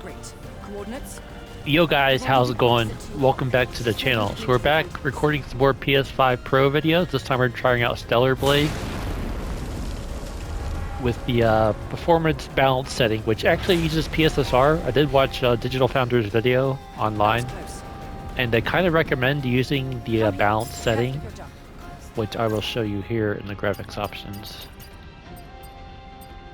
Great. Coordinates? Yo guys, how's it going? Welcome back to the channel. So we're back recording some more PS5 Pro videos. This time we're trying out Stellar Blade with the performance balance setting, which actually uses PSSR. I did watch Digital Foundry's video online, and they kind of recommend using the balance setting, which I will show you here in the graphics options.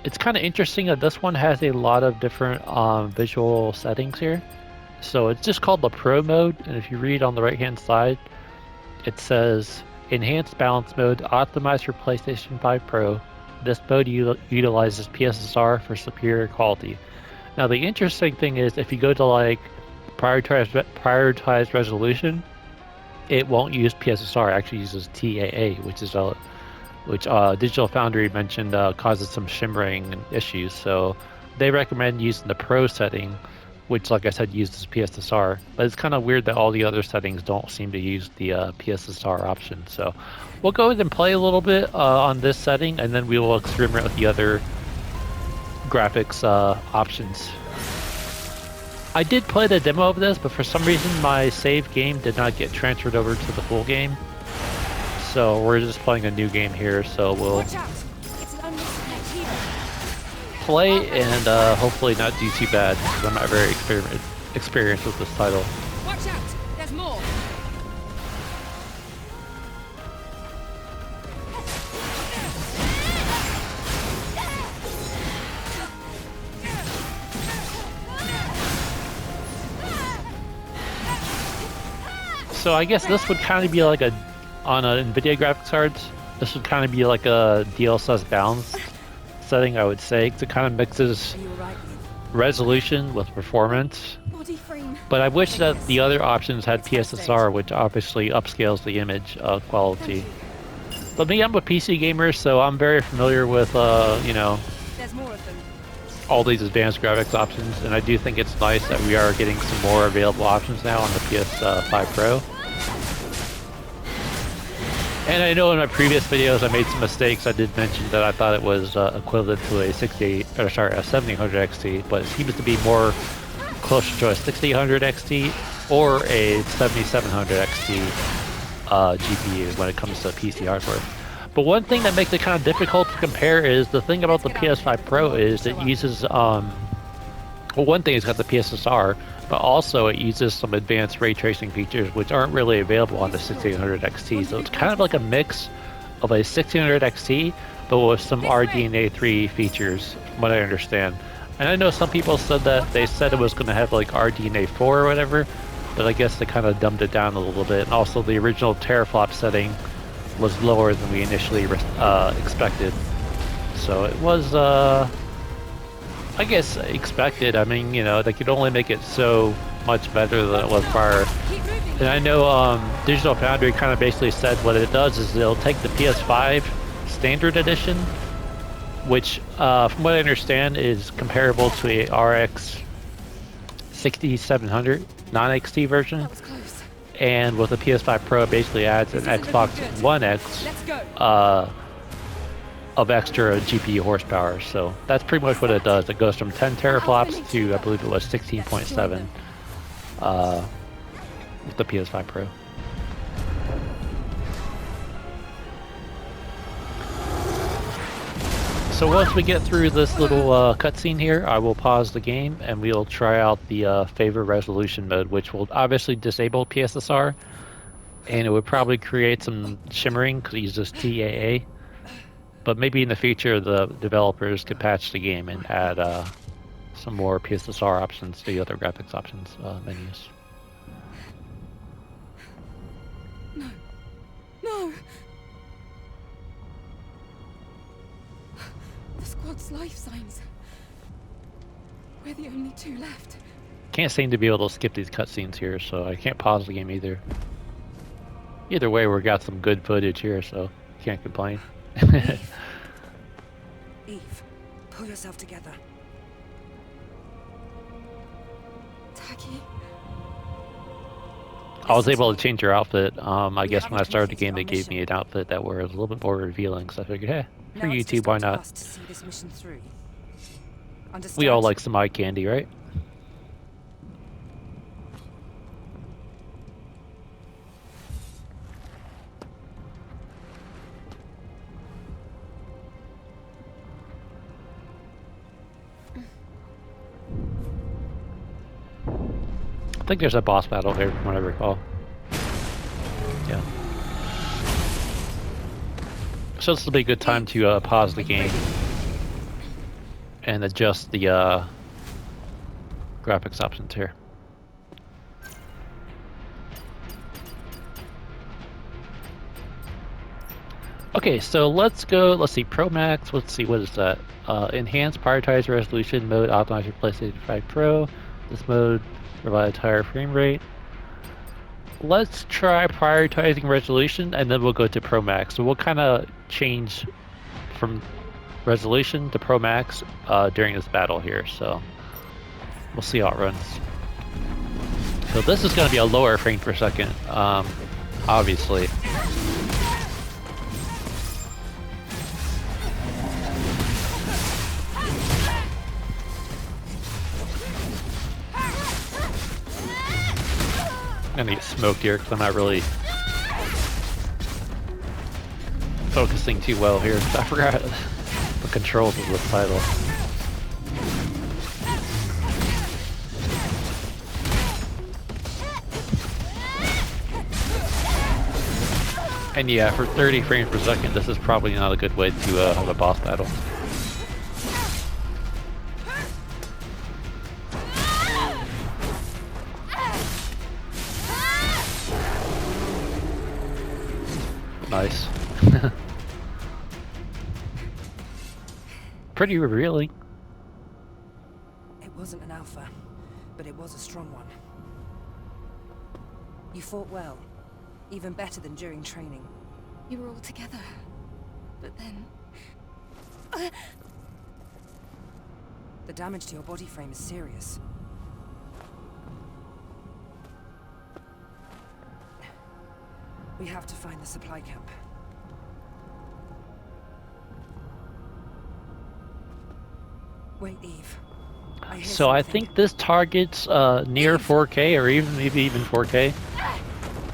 It's kind of interesting that this one has a lot of different visual settings here. So it's just called the Pro mode, and if you read on the right hand side, it says Enhanced Balance Mode, optimized for PlayStation 5 Pro. This mode utilizes PSSR for superior quality. Now the interesting thing is, if you go to like prioritize resolution, it won't use PSSR. It actually uses TAA, which Digital Foundry mentioned causes some shimmering issues. So they recommend using the Pro setting, which, like I said, uses PSSR. But it's kind of weird that all the other settings don't seem to use the PSSR option. So we'll go ahead and play a little bit on this setting, and then we will experiment with the other graphics options. I did play the demo of this, but for some reason my save game did not get transferred over to the full game. So we're just playing a new game here, so we'll play and hopefully not do too bad, because I'm not very experienced with this title. Watch out! There's more! So I guess this would kind of be like on a NVIDIA graphics cards, this would kind of be like a DLSS balance setting, I would say, because it kind of mixes resolution with performance. But I wish that the other options had PSSR, which obviously upscales the image quality. But me, I'm a PC gamer, so I'm very familiar with, you know, all these advanced graphics options, and I do think it's nice that we are getting some more available options now on the PS5 Pro. And I know in my previous videos I made some mistakes. I did mention that I thought it was equivalent to a 1700 XT, but it seems to be more closer to a 6800 XT or a 7700 XT GPU when it comes to PC hardware. But one thing that makes it kind of difficult to compare is the thing about the PS5 Pro is it uses, well, one thing, it's got the PSSR, but also it uses some advanced ray tracing features which aren't really available on the 1600 XT. So it's kind of like a mix of a 1600 XT, but with some RDNA 3 features, from what I understand. And I know some people said that they said it was going to have like RDNA 4 or whatever, but I guess they kind of dumbed it down a little bit. And also the original teraflop setting was lower than we initially expected. So it was, I guess, expected. I mean, you know, they could only make it so much better than it was prior. And I know Digital Foundry kind of basically said what it does is it'll take the PS5 Standard Edition, which, from what I understand, is comparable to a RX 6700 non-XT version. And with the PS5 Pro, it basically adds an Xbox One X of extra GPU horsepower. So that's pretty much what it does. It goes from 10 teraflops to, I believe it was 16.7 with the PS5 Pro. So once we get through this little cutscene here, I will pause the game and we'll try out the favor resolution mode, which will obviously disable PSSR, and it would probably create some shimmering because it uses TAA. But maybe in the future the developers could patch the game and add some more PSSR options to the other graphics options menus. No. No! The squad's life signs. We're the only two left. Can't seem to be able to skip these cutscenes here, so I can't pause the game either. Either way, we got some good footage here, so can't complain. Eve, pull yourself together. Taki? I was able to change your outfit. I guess when I started the game, they gave me an outfit that was a little bit more revealing, so I figured, hey, for YouTube, why not? We all like some eye candy, right? think there's a boss battle here, from what I recall. Yeah. So this will be a good time to pause the game and adjust the graphics options here. Okay, so let's go. Let's see, Pro Max. Let's see, what is that? Enhanced prioritize resolution mode, optimize your PlayStation 5 Pro. This mode provides higher frame rate. Let's try prioritizing resolution, and then we'll go to Pro Max. So we'll kind of change from resolution to Pro Max during this battle here. So we'll see how it runs. So this is going to be a lower frame per second, obviously. I'm gonna get smoked here because I'm not really focusing too well here. I forgot the controls of this title. And yeah, for 30 frames per second, this is probably not a good way to have a boss battle. Nice. Pretty revealing. It wasn't an alpha, but it was a strong one. You fought well, even better than during training. You were all together. But then... The damage to your body frame is serious. We have to find the supply camp. Wait, Eve. So I think this targets near 4K or maybe even 4K.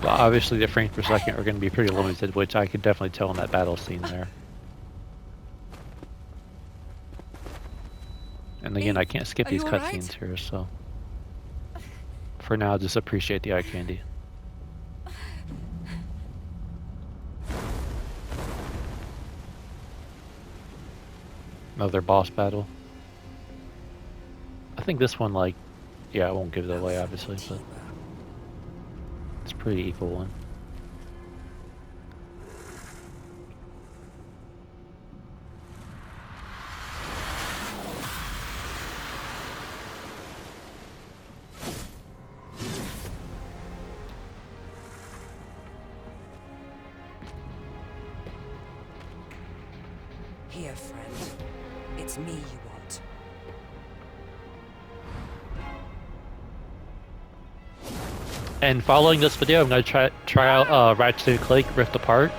But obviously the frames per second are going to be pretty limited, which I could definitely tell in that battle scene there. And again, I can't skip these cutscenes here, so for now, just appreciate the eye candy. Another boss battle. I think this one, like, yeah, I won't give it away, obviously, but it's a pretty equal one. Here, friend. It's me you want. And following this video, I'm going to try out Ratchet & Clank Rift Apart,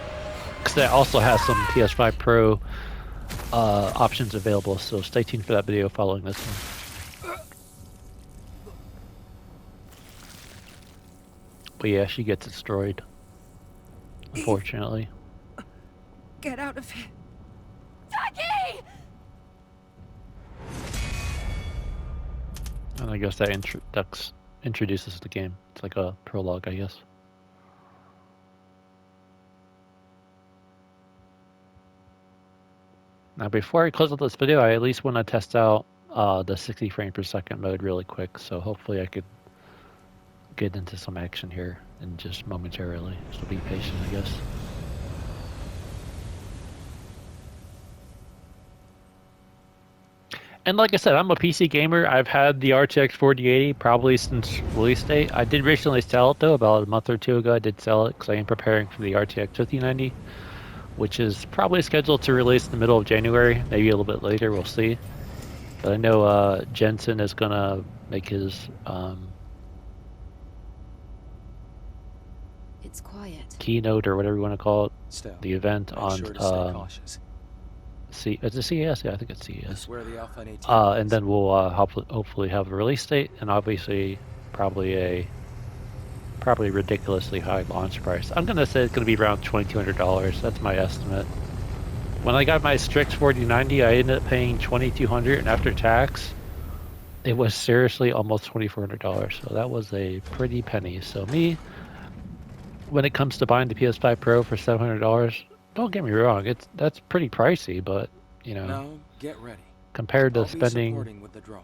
because that also has some PS5 Pro options available, so stay tuned for that video following this one. But yeah, she gets destroyed, unfortunately. Get out of here. Jackie! And I guess that introduces the game. It's like a prologue, I guess. Now, before I close out this video, I at least want to test out the 60 frame per second mode really quick. So hopefully I could get into some action here in just momentarily. So be patient, I guess. And like I said, I'm a PC gamer. I've had the RTX 4080 probably since release date. I did recently sell it though, about a month or two ago. I did sell it because I am preparing for the RTX 5090, which is probably scheduled to release in the middle of January, maybe a little bit later. We'll see. But I know Jensen is gonna make his It's quiet. keynote or whatever you want to call it, Still, the event make on sure to stay cautious. Is it CES? Yeah, I think it's CES. That's where the Alpha 18 And then we'll hopefully have a release date, and obviously probably ridiculously high launch price. I'm gonna say it's gonna be around $2,200. That's my estimate. When I got my Strix 4090, I ended up paying $2,200, and after tax, it was seriously almost $2,400. So that was a pretty penny. So me, when it comes to buying the PS5 Pro for $700, don't get me wrong, that's pretty pricey, but you know, Now, get ready. compared to I'll be spending supporting with the drone.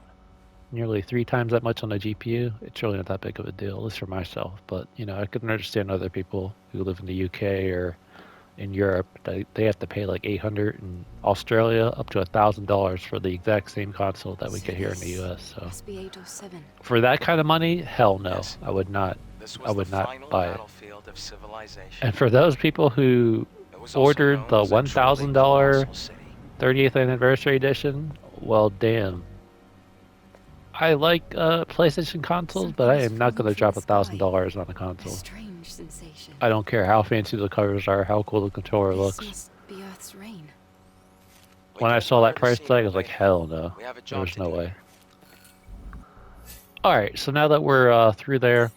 nearly 3 times that much on a GPU, it's really not that big of a deal, at least for myself. But you know, I can understand other people who live in the UK or in Europe, they have to pay like 800, in Australia up to $1,000 for the exact same console that we get here in the US. So Must be 8 or 7. for that kind of money, hell no, Yes. I would not. This I was would the not final buy it. battlefield of civilization. And for those people who It was also ordered known the as a truly $1,000 colossal city. 30th anniversary edition, well, damn. I like PlayStation consoles, but I am not going to drop $1,000 on a A console. strange sensation. I don't care how fancy the covers are, how cool the controller This looks. must be Earth's rain. We When I don't saw want that her to price see tag, I me was like, wait. hell no. We have a job There's to no do way. here. Alright, so now that we're through there,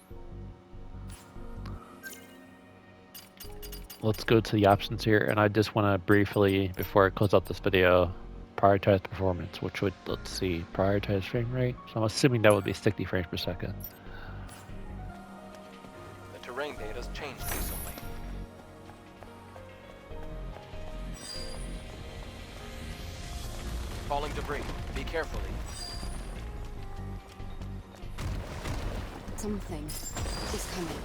let's go to the options here, and I just want to briefly, before I close out this video, prioritize performance, which would, let's see, prioritize frame rate. So I'm assuming that would be 60 frames per second. The terrain data's changed recently. Falling debris. Be careful. Something is coming.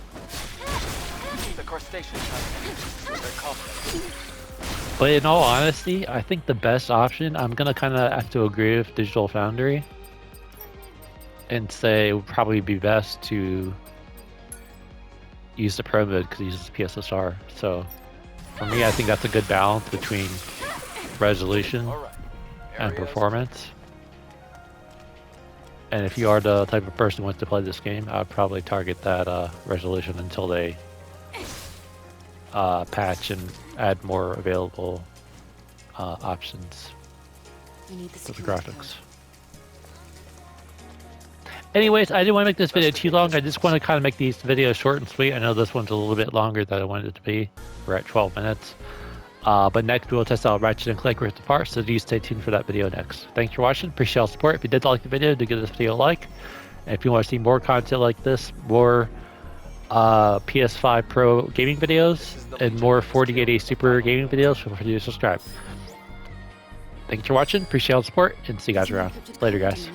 The crustaceans have they're confident. But in all honesty, I think the best option, I'm going to kind of have to agree with Digital Foundry and say it would probably be best to use the Pro mode because it uses PSSR. So for me, I think that's a good balance between resolution All right. and Area is performance. And if you are the type of person who wants to play this game, I would probably target that resolution until they patch and add more available options We need the for the security graphics. Anyways, I didn't want to make this video too long. I just want to kind of make these videos short and sweet. I know this one's a little bit longer than I wanted it to be. We're at 12 minutes. But next we'll test out Ratchet and Clank Rift Apart, so do stay tuned for that video next. Thanks for watching. Appreciate all the support. If you did like the video, do give this video a like. And if you want to see more content like this, more PS5 Pro gaming videos, and more 4080 Super gaming videos, feel free to subscribe. Thanks for watching. Appreciate all the support, and see you guys around. Later, guys.